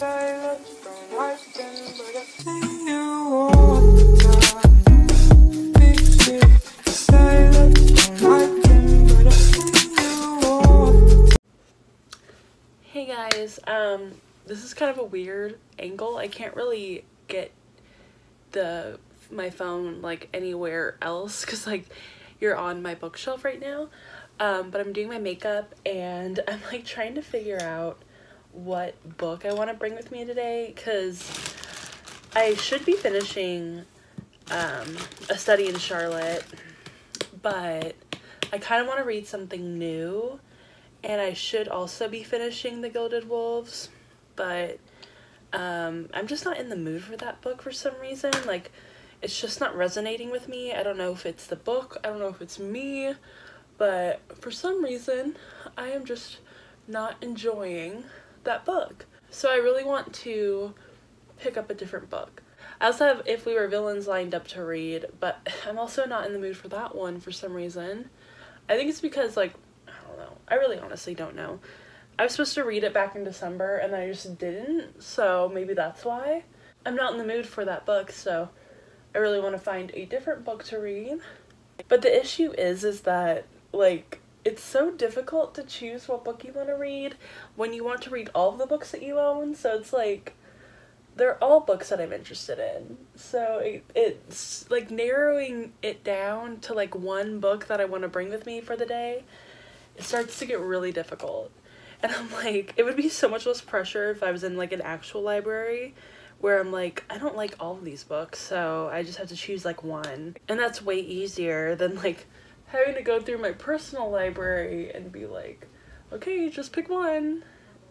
Hey guys, this is kind of a weird angle. I can't really get my phone like anywhere else because like you're on my bookshelf right now. But I'm doing my makeup and I'm like trying to figure out what book I want to bring with me today, because I should be finishing A Study in Charlotte, but I kind of want to read something new, and I should also be finishing The Gilded Wolves, but I'm just not in the mood for that book for some reason. Like, it's just not resonating with me. I don't know if it's the book, I don't know if it's me, but for some reason I am just not enjoying that book. So I really want to pick up a different book. I also have If We Were Villains lined up to read, but I'm also not in the mood for that one for some reason. I think it's because, like, I don't know. I really honestly don't know. I was supposed to read it back in December and I just didn't, so maybe that's why. I'm not in the mood for that book, so I really want to find a different book to read. But the issue is that, like, it's so difficult to choose what book you want to read when you want to read all of the books that you own. So it's like, they're all books that I'm interested in. So it's like narrowing it down to like one book that I want to bring with me for the day. It starts to get really difficult. And I'm like, it would be so much less pressure if I was in like an actual library where I'm like, I don't like all of these books, so I just have to choose like one. And that's way easier than like having to go through my personal library and be like, okay, just pick one.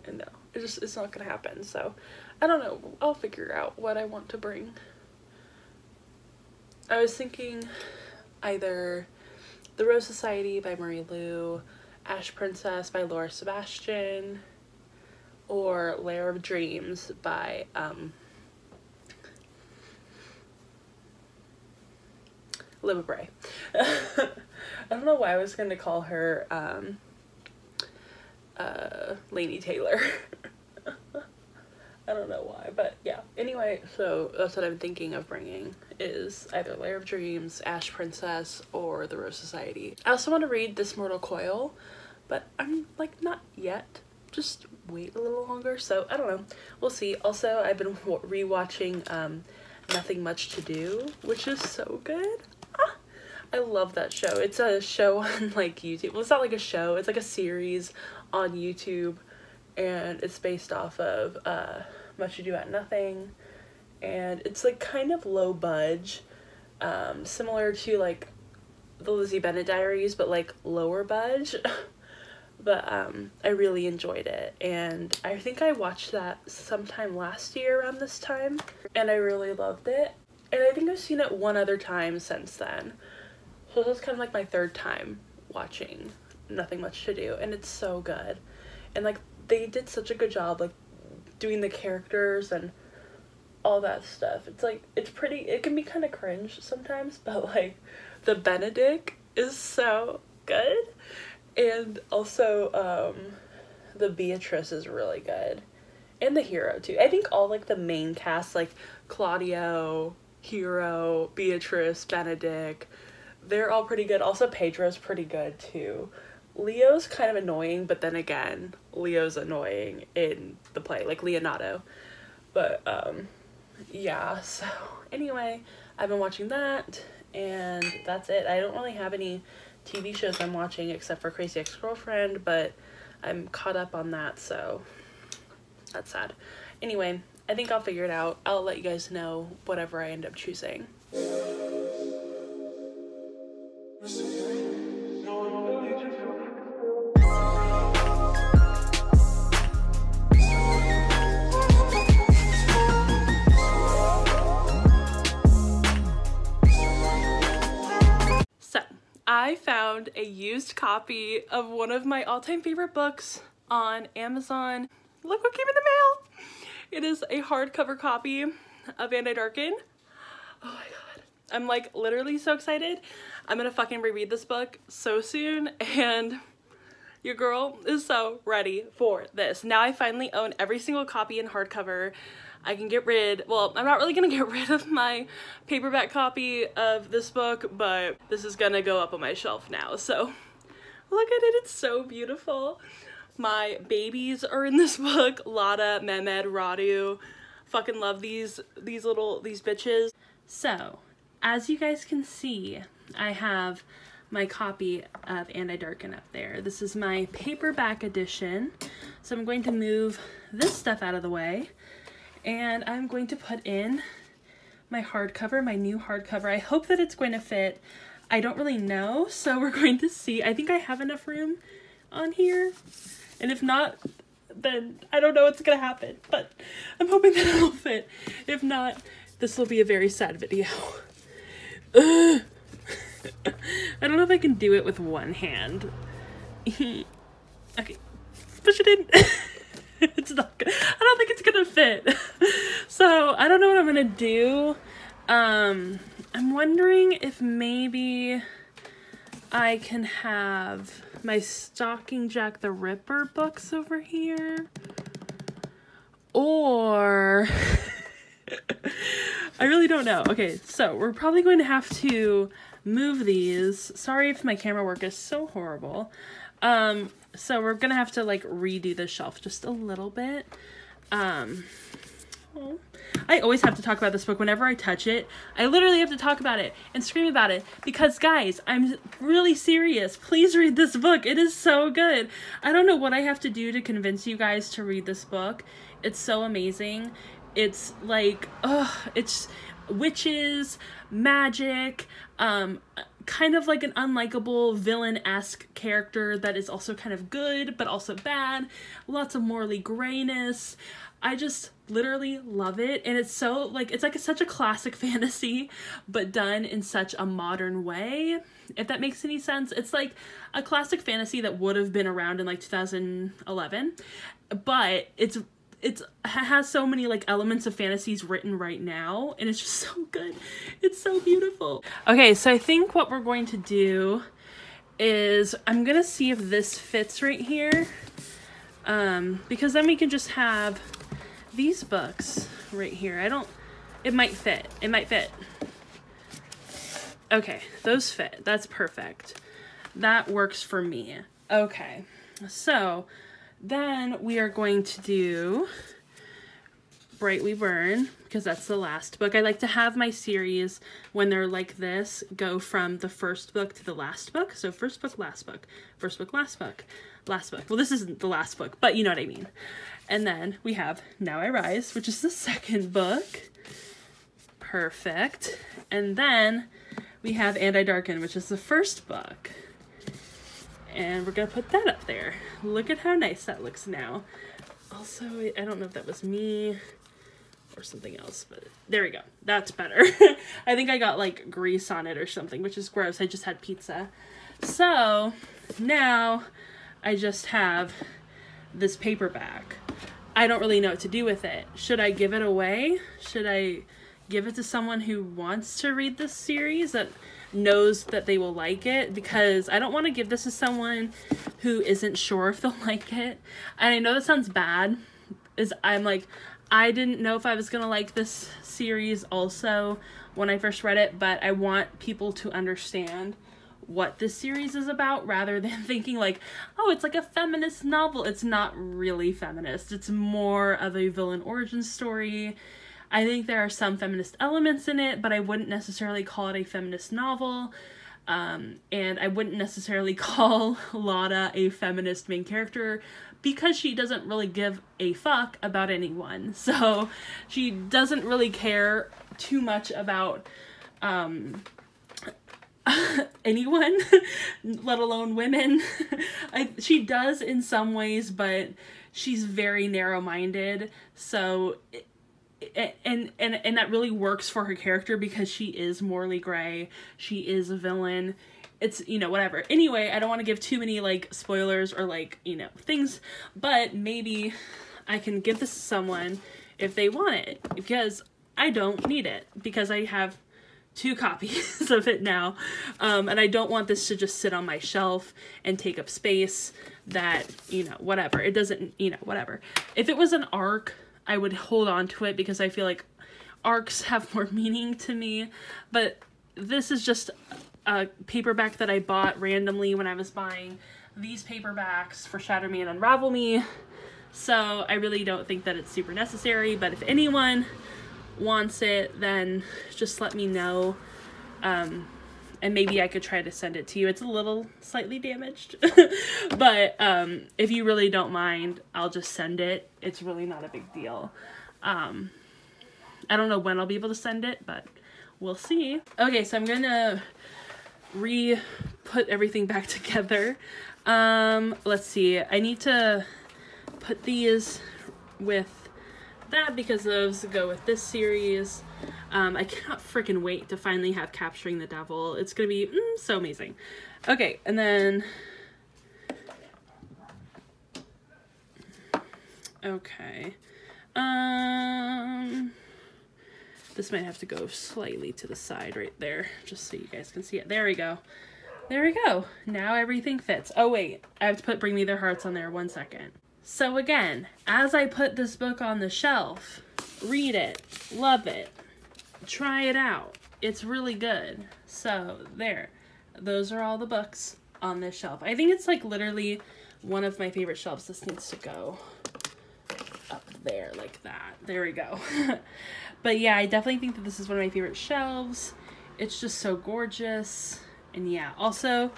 And no, it's not gonna happen. So I don't know, I'll figure out what I want to bring. I was thinking either The Rose Society by Marie Lu, Ash Princess by Laura Sebastian, or Lair of Dreams by Libba Bray. I don't know why I was going to call her Laini Taylor. I don't know why, but yeah. Anyway, so that's what I'm thinking of bringing, is either Lair of Dreams, Ash Princess, or The Rose Society. I also want to read This Mortal Coil, but I'm like not yet. Just wait a little longer, so I don't know. We'll see. Also, I've been rewatching Nothing Much to Do, which is so good. I love that show. It's a show on like YouTube. Well, it's not like a show, it's like a series on YouTube, and it's based off of Much Ado About Nothing, and it's like kind of low budge, similar to like the Lizzie Bennet Diaries, but like lower budge. But I really enjoyed it, and I think I watched that sometime last year around this time, and I really loved it. And I think I've seen it one other time since then. So this is kind of like my third time watching Nothing Much to Do, and it's so good. And like they did such a good job like doing the characters and all that stuff. It's like, it's pretty, it can be kind of cringe sometimes, but like the Benedict is so good. And also the Beatrice is really good. And the Hero too. I think all like the main cast, like Claudio, Hero, Beatrice, Benedict, they're all pretty good. Also Pedro's pretty good too. Leo's kind of annoying, but then again, Leo's annoying in the play, like Leonardo. But yeah, so anyway, I've been watching that, and that's it. I don't really have any TV shows I'm watching except for Crazy Ex-Girlfriend, but I'm caught up on that, so that's sad. Anyway, I think I'll figure it out. I'll let you guys know whatever I end up choosing. I found a used copy of one of my all-time favorite books on Amazon. Look what came in the mail! It is a hardcover copy of Anne Darkin. Oh my god. I'm like literally so excited. I'm gonna fucking reread this book so soon, and Your girl is so ready for this. Now I finally own every single copy in hardcover. I can get rid, well, I'm not really gonna get rid of my paperback copy of this book, but this is gonna go up on my shelf now. So look at it, it's so beautiful. My babies are in this book. Lada, Mehmed, Radu. Fucking love these bitches. So, as you guys can see, I have my copy of And I Darken up there. This is my paperback edition. So I'm going to move this stuff out of the way, and I'm going to put in my hardcover, my new hardcover. I hope that it's going to fit. I don't really know, so we're going to see. I think I have enough room on here, and if not, then I don't know what's gonna happen, but I'm hoping that it'll fit. If not, this will be a very sad video. I don't know if I can do it with one hand. Okay, push it in. It's not good. I don't think it's gonna fit. So I don't know what I'm gonna do. I'm wondering if maybe I can have my Stalking Jack the Ripper books over here, or I really don't know. Okay, so we're probably going to have to move these. Sorry if my camera work is so horrible. So we're gonna have to like redo the shelf just a little bit. I always have to talk about this book whenever I touch it. I literally have to talk about it and scream about it because, guys, I'm really serious. Please read this book. It is so good. I don't know what I have to do to convince you guys to read this book. It's so amazing. It's like, it's witches, magic, kind of like an unlikable villain-esque character that is also kind of good, but also bad. Lots of morally grayness. I just literally love it, and it's so like it's like such a classic fantasy but done in such a modern way, if that makes any sense. It's like a classic fantasy that would have been around in like 2011, but it has so many like elements of fantasies written right now, and it's just so good. It's so beautiful. Okay, so I think what we're going to do is I'm gonna see if this fits right here, because then we can just have these books right here. It might fit. It might fit. Okay, those fit. That's perfect. That works for me. Okay, so then we are going to do Bright We Burn, because that's the last book. I like to have my series, when they're like this, go from the first book to the last book. So first book, last book, first book, last book, last book. Well, this isn't the last book, but you know what I mean. And then we have Now I Rise, which is the second book. Perfect. And then we have And I Darken, which is the first book. And we're gonna put that up there. Look at how nice that looks now. Also, I don't know if that was me or something else, but there we go. That's better. I think I got like grease on it or something, which is gross. I just had pizza. So now I just have this paperback. I don't really know what to do with it. Should I give it away? Should I give it to someone who wants to read this series, that knows that they will like it? Because I don't want to give this to someone who isn't sure if they'll like it. And I know that sounds bad, I'm like, I didn't know if I was gonna like this series also when I first read it, but I want people to understand what this series is about, rather than thinking like, oh, it's like a feminist novel. It's not really feminist. It's more of a villain origin story. I think there are some feminist elements in it, but I wouldn't necessarily call it a feminist novel. And I wouldn't necessarily call Lada a feminist main character, because she doesn't really give a fuck about anyone. So she doesn't really care too much about anyone, let alone women. She does in some ways, but she's very narrow-minded. So and that really works for her character, because she is morally gray. She is a villain. It's, you know, whatever. Anyway, I don't want to give too many, like, spoilers or, like, you know, things, but maybe I can give this to someone if they want it, because I don't need it, because I have 2 copies of it now. And I don't want this to just sit on my shelf and take up space that, you know, whatever. It doesn't, you know, whatever. If it was an ARC, I would hold on to it because I feel like ARCs have more meaning to me. But this is just a paperback that I bought randomly when I was buying these paperbacks for Shatter Me and Unravel Me. So I really don't think that it's super necessary, but if anyone wants it, then just let me know, and maybe I could try to send it to you. It's a little slightly damaged, but if you really don't mind, I'll just send it. It's really not a big deal. I don't know when I'll be able to send it, but we'll see. Okay, so I'm gonna put everything back together. Let's see, I need to put these with that because those go with this series. I cannot freaking wait to finally have Capturing the Devil. It's gonna be so amazing. Okay, and then okay, this might have to go slightly to the side right there just so you guys can see it. There we go. There we go. Now everything fits. Oh wait, I have to put Bring Me Their Hearts on there. 1 second. So again, as I put this book on the shelf, read it, love it, try it out. It's really good. So there, those are all the books on this shelf. I think it's like literally one of my favorite shelves. This needs to go up there like that. There we go. But yeah, I definitely think that this is one of my favorite shelves. It's just so gorgeous. And yeah, also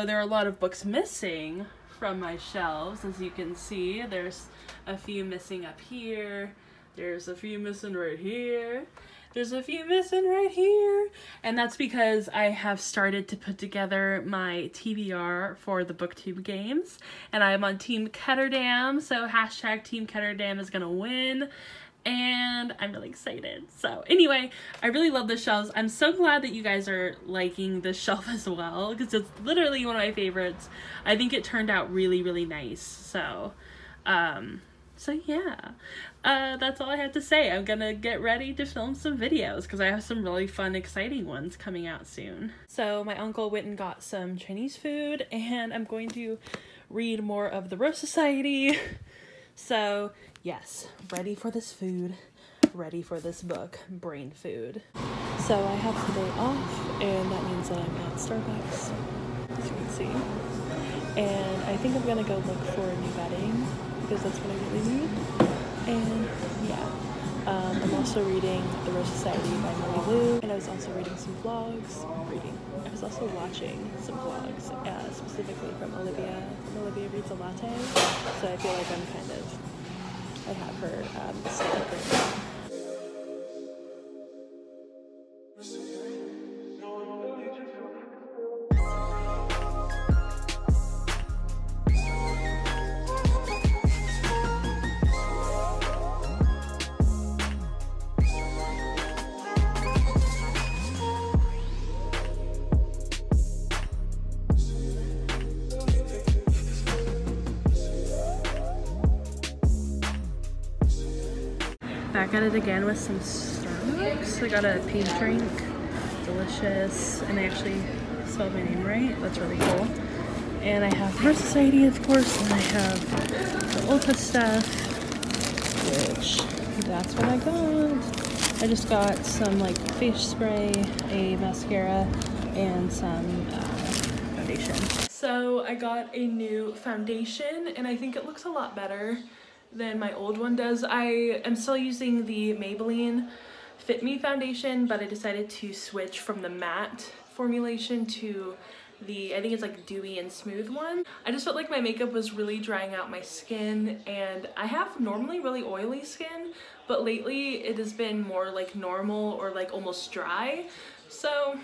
there are a lot of books missing from my shelves, as you can see. There's a few missing up here. There's a few missing right here. There's a few missing right here. And that's because I have started to put together my TBR for the BookTube games. And I am on Team Ketterdam, so hashtag Team Ketterdam is gonna win. And I'm really excited. So anyway, I really love the shelves. I'm so glad that you guys are liking this shelf as well, because it's literally one of my favorites. I think it turned out really, really nice. So, yeah, that's all I have to say. I'm gonna get ready to film some videos because I have some really fun, exciting ones coming out soon. So my uncle went and got some Chinese food, and I'm going to read more of the Rose Society. So yes, ready for this food, ready for this book, brain food. So I have today off, and that means that I'm at Starbucks, as you can see. And I think I'm gonna go look for new bedding, because that's what I really need. And yeah, I'm also reading The Rose Society by Marie Lu, and I was also reading some vlogs. I was also watching some vlogs, specifically from Olivia Reads a Latte. So I feel like I have her set up right now. Back at it again with some Starbucks. I got a pink drink, delicious, and they actually spelled my name right. That's really cool. And I have Rose Society, of course, and I have the Ulta stuff, which that's what I got. I just got some like face spray, a mascara, and some foundation. So I got a new foundation, and I think it looks a lot better than my old one does. I am still using the Maybelline Fit Me foundation, but I decided to switch from the matte formulation to the, I think it's like dewy and smooth one. I just felt like my makeup was really drying out my skin, and I have normally really oily skin, but lately it has been more like normal or like almost dry. So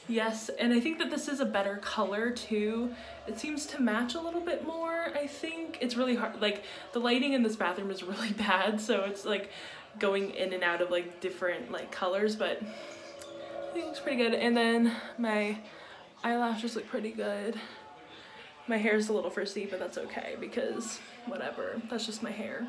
yes, and I think that this is a better color too. It seems to match a little bit more, I think. It's really hard, like the lighting in this bathroom is really bad, so it's like going in and out of like different like colors, but I think it looks pretty good. And then my eyelashes look pretty good. My hair's a little frizzy, but that's okay because whatever, that's just my hair.